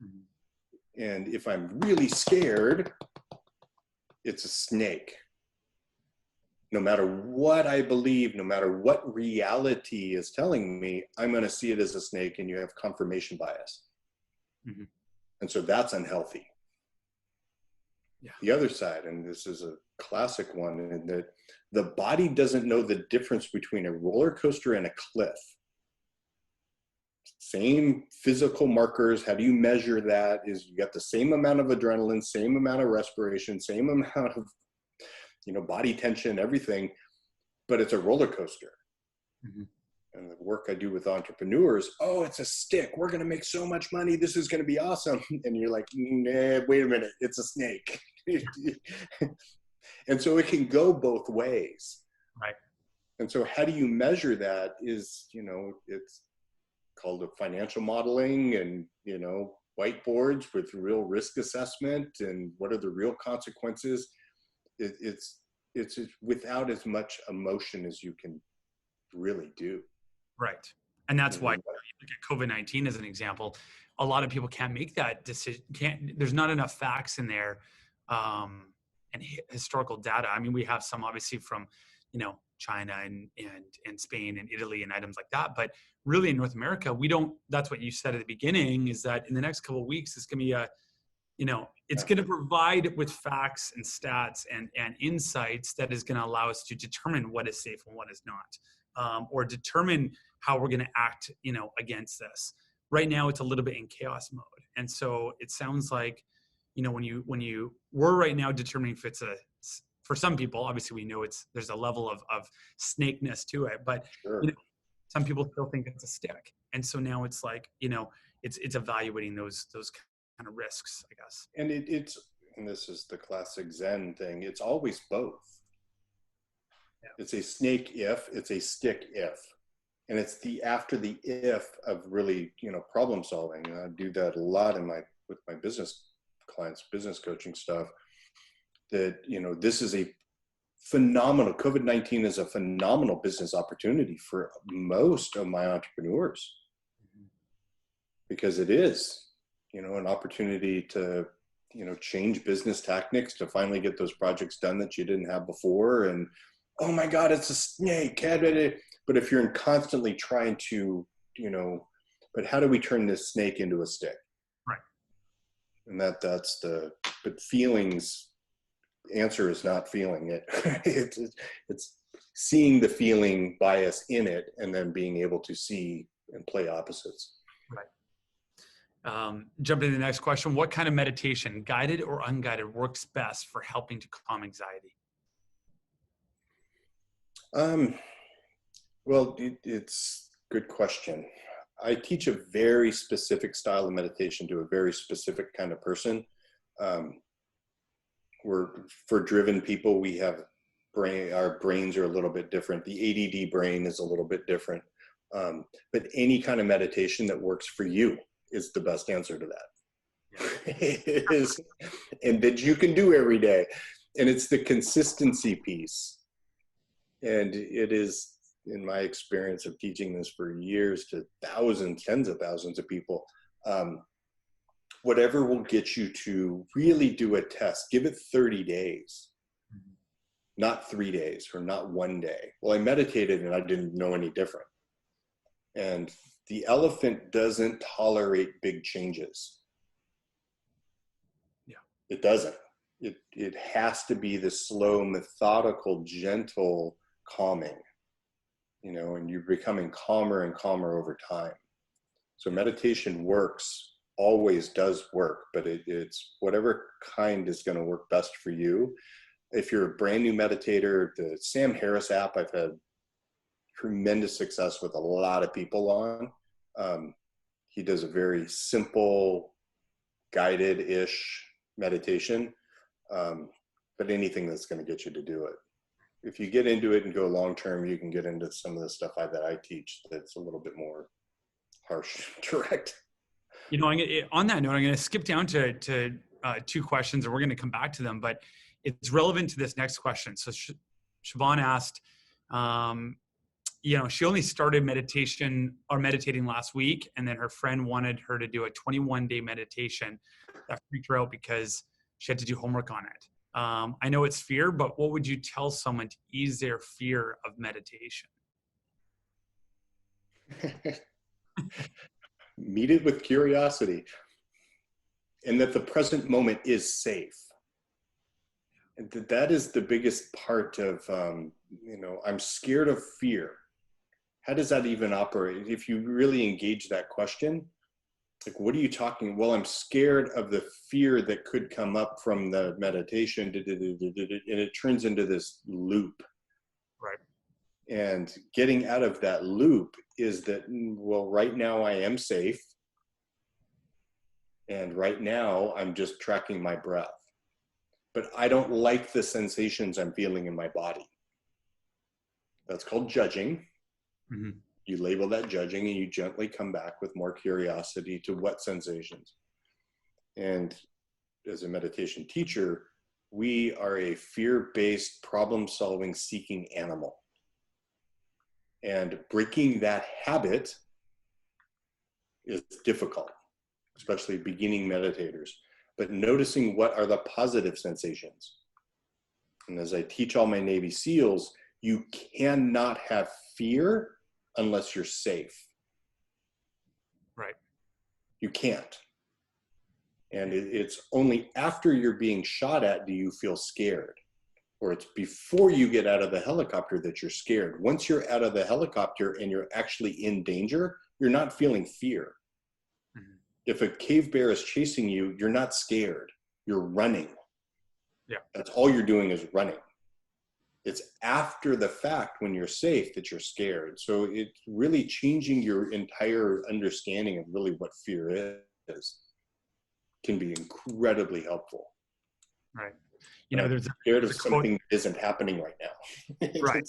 Mm-hmm. And if I'm really scared, it's a snake. No matter what I believe, no matter what reality is telling me, I'm going to see it as a snake, and you have confirmation bias. Mm-hmm. And so that's unhealthy. Yeah. The other side, and this is a classic one, and that the body doesn't know the difference between a roller coaster and a cliff. Same physical markers. How do you measure that? Is you got the same amount of adrenaline, same amount of respiration, same amount of, body tension, everything, but it's a roller coaster. Mm-hmm. And the work I do with entrepreneurs, it's a stick. We're going to make so much money. This is going to be awesome. And you're like, nah, wait a minute. It's a snake. And so it can go both ways. Right. And so how do you measure that is, it's called financial modeling and, whiteboards with real risk assessment and what are the real consequences. It's without as much emotion as you can really do. Right. And that's why you look at COVID-19 as an example. A lot of people can't make that decision. There's not enough facts in there and historical data. I mean, we have some obviously from, China and Spain and Italy and items like that. But really in North America, we don't, that's what you said at the beginning, is that in the next couple of weeks, it's going to be it's going to provide with facts and stats and insights that is going to allow us to determine what is safe and what is not, or determine how we're going to act, against this. Right now, it's a little bit in chaos mode. And so it sounds like, we're right now determining if it's for some people, obviously we know there's a level of snakeness to it, but Sure. Some people still think it's a stick. And so now it's like, it's evaluating those kind of risks, I guess. And and this is the classic Zen thing, it's always both. Yeah. It's a snake if, it's a stick if. And it's after the if of really, problem solving. And I do that a lot with my business clients, business coaching stuff, that, this is a phenomenal, COVID-19 is a phenomenal business opportunity for most of my entrepreneurs, because it is, an opportunity to, change business tactics, to finally get those projects done that you didn't have before. And, oh my God, it's a snake. But if you're constantly trying to, but how do we turn this snake into a stick? Right. And but feelings, answer is not feeling it. It's seeing the feeling bias in it and then being able to see and play opposites. Right. Jumping to the next question. What kind of meditation, guided or unguided, works best for helping to calm anxiety? Well, it's a good question. I teach a very specific style of meditation to a very specific kind of person. For driven people, we have our brains are a little bit different. The ADD brain is a little bit different. But any kind of meditation that works for you is the best answer to that. Yeah. It is, and that you can do every day. And it's the consistency piece. And it is, in my experience of teaching this for years to thousands, tens of thousands of people, whatever will get you to really do a test, give it 30 days, not 3 days or not 1 day. Well, I meditated and I didn't know any different. And the elephant doesn't tolerate big changes. Yeah. It doesn't. It has to be the slow, methodical, gentle calming, and you're becoming calmer and calmer over time. So meditation works, always does work, but it's whatever kind is going to work best for you. If you're a brand new meditator, the Sam Harris app, I've had tremendous success with a lot of people on. He does a very simple, guided-ish meditation, but anything that's going to get you to do it. If you get into it and go long-term, you can get into some of the stuff that I teach that's a little bit more harsh, direct. On that note, I'm going to skip down to 2 questions, and we're going to come back to them, but it's relevant to this next question. So Siobhan asked, she only started meditating last week, and then her friend wanted her to do a 21-day meditation. That freaked her out because she had to do homework on it. I know it's fear, but what would you tell someone to ease their fear of meditation? Meet it with curiosity, and that the present moment is safe. And that is the biggest part of, I'm scared of fear. How does that even operate? If you really engage that question, like, what are you talking? Well, I'm scared of the fear that could come up from the meditation, and it turns into this loop. Right. And getting out of that loop is that, well, right now I am safe. And right now I'm just tracking my breath. But I don't like the sensations I'm feeling in my body. That's called judging. Mm-hmm. You label that judging, and you gently come back with more curiosity to what sensations. And as a meditation teacher, we are a fear-based, problem-solving, seeking animal. And breaking that habit is difficult, especially beginning meditators. But noticing what are the positive sensations. And as I teach all my Navy SEALs, You cannot have fear unless you're safe. Right. You can't. And it's only after you're being shot at do you feel scared. Or it's before you get out of the helicopter that you're scared. Once you're out of the helicopter and you're actually in danger, you're not feeling fear. Mm-hmm. If a cave bear is chasing you, you're not scared. You're running. Yeah. That's all you're doing is running. It's after the fact when you're safe that you're scared. So it's really changing your entire understanding of really what fear is. Can be incredibly helpful. Right. You know, there's scared of something that isn't happening right now. Right.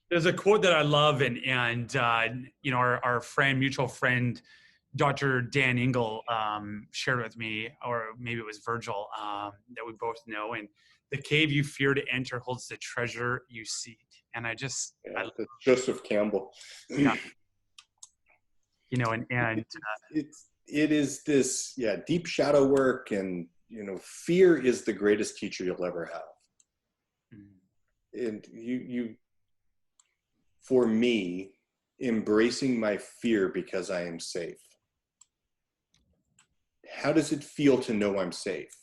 There's a quote that I love, and you know, our mutual friend, Dr. Dan Engel, shared with me, or maybe it was Virgil, that we both know. And the cave you fear to enter holds the treasure you seek. And that's Joseph Campbell. Yeah. You know, it is this, deep shadow work, and you know, fear is the greatest teacher you'll ever have. And you, for me, embracing my fear because I am safe. How does it feel to know I'm safe?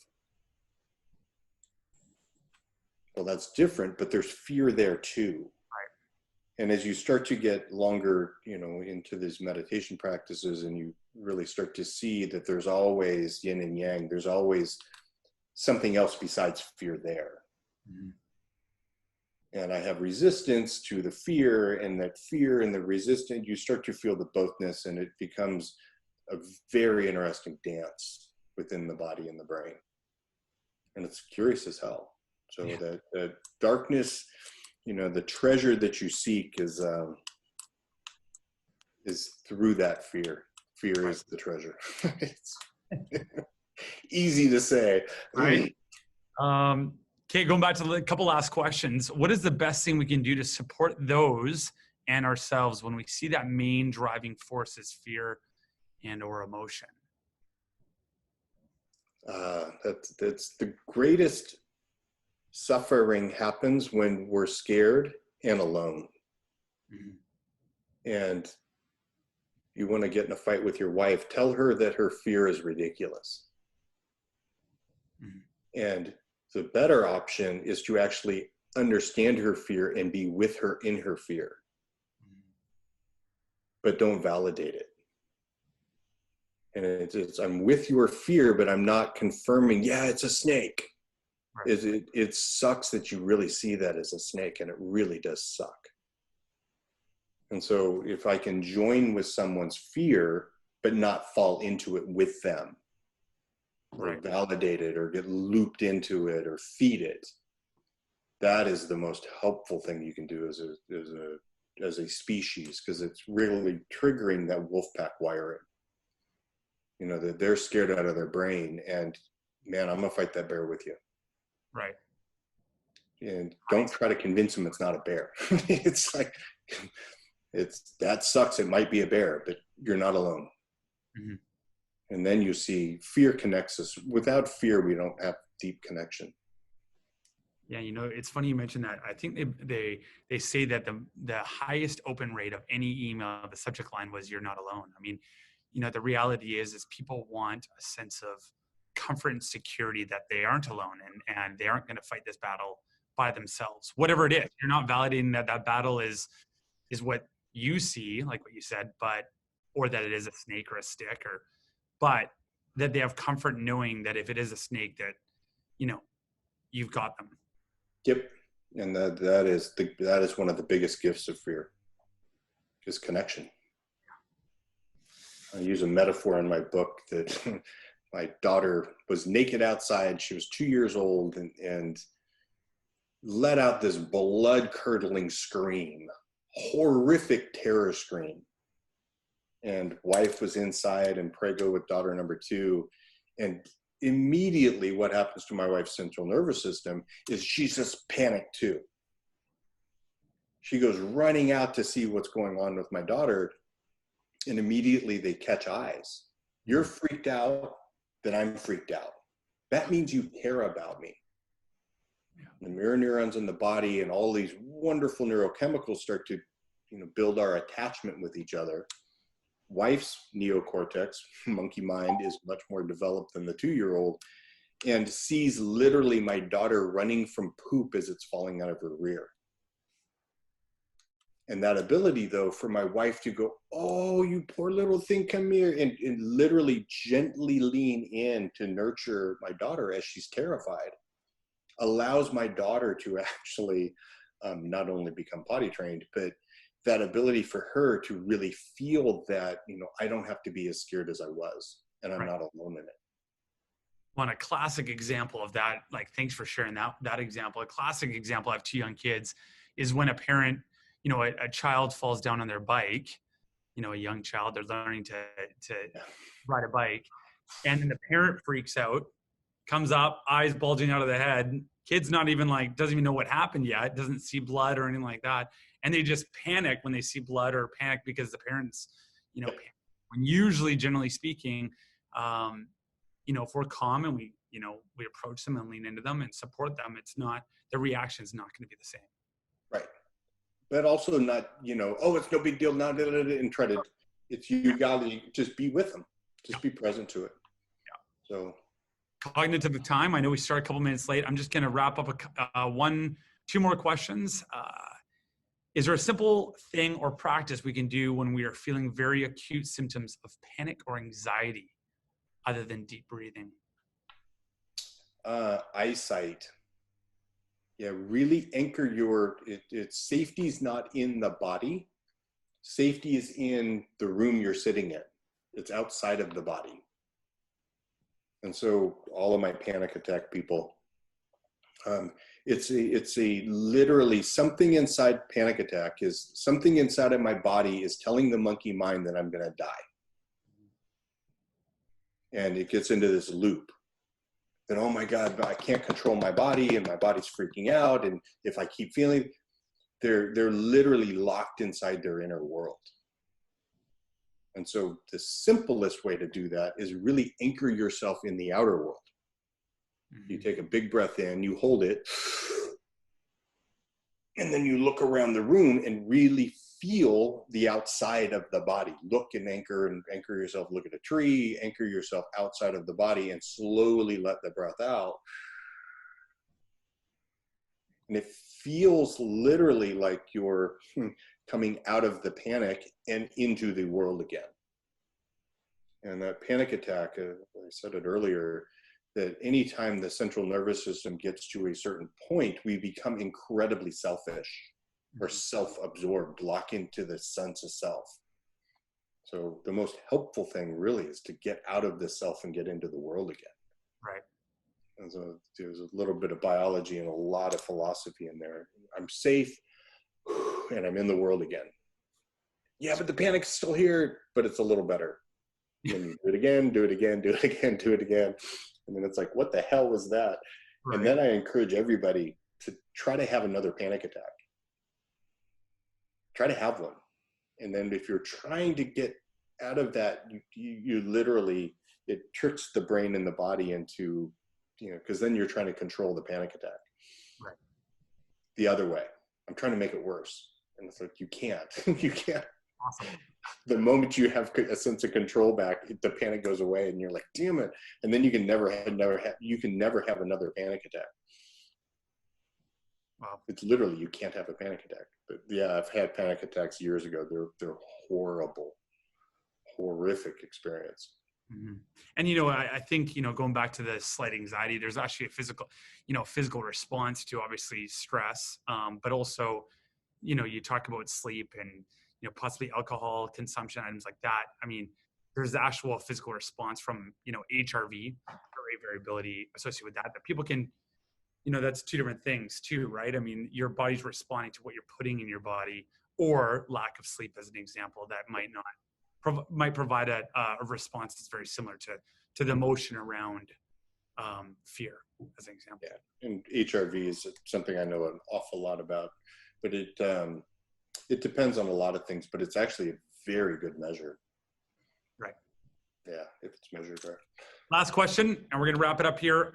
Well, that's different, but there's fear there too. Right. And as you start to get longer, you know, into these meditation practices, and you really start to see that there's always yin and yang, there's always something else besides fear there. Mm-hmm. And I have resistance to the fear, and that fear and the resistance, you start to feel the bothness, and it becomes a very interesting dance within the body and the brain. And it's curious as hell. So the darkness, you know, the treasure that you seek is through that fear. Fear is the treasure. It's easy to say. Right. Okay, going back to a couple last questions. What is the best thing we can do to support those and ourselves when we see that main driving force is fear and or emotion? That's the greatest suffering happens when we're scared and alone. Mm-hmm. And you want to get in a fight with your wife, tell her that her fear is ridiculous. Mm-hmm. And the better option is to actually understand her fear and be with her in her fear. Mm-hmm. But don't validate it. And it's I'm with your fear, but I'm not confirming, it's a snake. Right. It sucks that you really see that as a snake, and it really does suck. And so if I can join with someone's fear, but not fall into it with them, or validate it, or get looped into it, or feed it, that is the most helpful thing you can do as a species, because it's really triggering that wolf pack wiring. You know, that they're scared out of their brain, and man, I'm gonna fight that bear with you. Right. And don't try to convince them it's not a bear. It's like, that sucks. It might be a bear, but you're not alone. Mm-hmm. And then you see fear connects us. Without fear, we don't have deep connection. Yeah, you know, it's funny you mentioned that. I think they say that the highest open rate of any email, the subject line was "You're not alone." I mean, you know, the reality is people want a sense of comfort and security that they aren't alone, and they aren't going to fight this battle by themselves. Whatever it is, you're not validating that battle is what you see, like what you said, or that it is a snake or a stick, but that they have comfort knowing that if it is a snake, that, you know, you've got them. Yep. And that is one of the biggest gifts of fear, is connection. I use a metaphor in my book that my daughter was naked outside. She was 2 years old, and let out this blood-curdling scream, horrific terror scream. And wife was inside and prego with daughter number 2. And immediately what happens to my wife's central nervous system is she's just panicked too. She goes running out to see what's going on with my daughter, and immediately they catch eyes. You're freaked out, then I'm freaked out. That means you care about me. The mirror neurons in the body and all these wonderful neurochemicals start to, build our attachment with each other. Wife's neocortex, monkey mind, is much more developed than the 2-year-old, and sees literally my daughter running from poop as it's falling out of her rear. And that ability, though, for my wife to go, oh, you poor little thing, come here, and literally gently lean in to nurture my daughter as she's terrified, allows my daughter to actually not only become potty trained, but that ability for her to really feel that, I don't have to be as scared as I was, and I'm not alone in it. One, a classic example of that, like, thanks for sharing that example. A classic example, I have 2 young kids, is when a parent, a child falls down on their bike, a young child, they're learning to ride a bike. And then the parent freaks out, comes up, eyes bulging out of the head. Kid's not even doesn't even know what happened yet, doesn't see blood or anything like that. And they just panic when they see blood, or panic because the parents, panic. When usually, generally speaking, if we're calm and we approach them and lean into them and support them, the reaction is not going to be the same. Right. But also not, oh, it's no big deal, not, and try to, you got to just be with them. Just be present to it. Yeah. So. Cognitive of time. I know we started a couple minutes late. I'm just going to wrap up 2 more questions. Is there a simple thing or practice we can do when we are feeling very acute symptoms of panic or anxiety, other than deep breathing? Eyesight. Yeah, really anchor safety's not in the body. Safety is in the room you're sitting in. It's outside of the body. And so all of my panic attack people, it's a literally something inside panic attack is something inside of my body is telling the monkey mind that I'm going to die. And it gets into this loop that, oh my God, I can't control my body and my body's freaking out. And if I keep feeling, they're literally locked inside their inner world. And so the simplest way to do that is really anchor yourself in the outer world. Mm-hmm. You take a big breath in, you hold it, and then you look around the room and really feel the outside of the body. Look and anchor yourself, look at a tree, anchor yourself outside of the body, and slowly let the breath out. And it feels literally like you're coming out of the panic and into the world again. And that panic attack, I said it earlier, that anytime the central nervous system gets to a certain point, we become incredibly selfish or self-absorbed, lock into the sense of self. So the most helpful thing really is to get out of the self and get into the world again. Right. And so there's a little bit of biology and a lot of philosophy in there. I'm safe and I'm in the world again. Yeah, but the panic's still here, but it's a little better. And you do it again, do it again, do it again, do it again. And then it's like, what the hell was that? Right. And then I encourage everybody to try to have another panic attack. Try to have one. And then if you're trying to get out of that, you literally, it tricks the brain and the body into, because then you're trying to control the panic attack. Right. The other way. I'm trying to make it worse. And it's like, you can't. You can't. Awesome. The moment you have a sense of control back, the panic goes away and you're like, damn it. And then you can never have another panic attack. Wow. It's literally, you can't have a panic attack. But yeah, I've had panic attacks years ago. They're horrible, horrific experience. Mm-hmm. And, I think, going back to the slight anxiety, there's actually a physical response to obviously stress. But also, you talk about sleep and, possibly alcohol consumption, items like that. I mean, there's the actual physical response from, HRV, heart rate variability associated with that people can, that's 2 different things too, right? I mean, your body's responding to what you're putting in your body, or lack of sleep as an example, that might provide a response that's very similar to the emotion around fear, as an example. Yeah, and HRV is something I know an awful lot about, but it depends on a lot of things, but it's actually a very good measure. Right. Yeah, if it's measured right. Last question, and we're going to wrap it up here.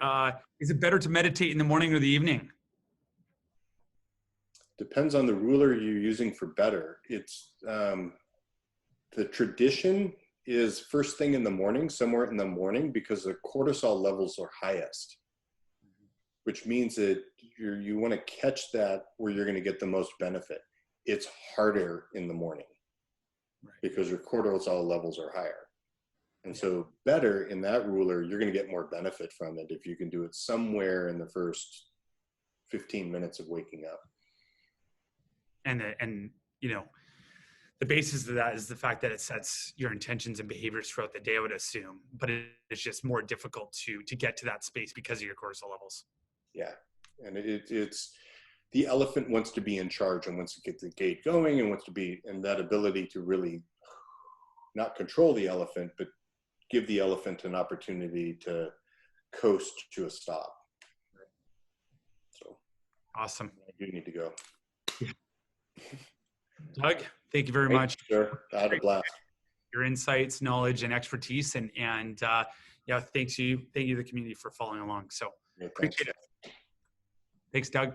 Is it better to meditate in the morning or the evening? Depends on the ruler you're using for better. It's the tradition is first thing in the morning, somewhere in the morning, because the cortisol levels are highest, which means that you want to catch that where you're going to get the most benefit. It's harder in the morning because your cortisol levels are higher. And so better in that ruler, you're going to get more benefit from it if you can do it somewhere in the first 15 minutes of waking up. And you know, the basis of that is the fact that it sets your intentions and behaviors throughout the day, I would assume, but it's just more difficult to get to that space because of your cortisol levels. Yeah. And it's the elephant wants to be in charge and wants to get the gate going and wants to be, and that ability to really not control the elephant, but give the elephant an opportunity to coast to a stop. So awesome. I do need to go. Doug, thank you very much. Sure. I had a blast. Your insights, knowledge, and expertise, and yeah, thank you the community for following along. So appreciate it. Thanks, Doug.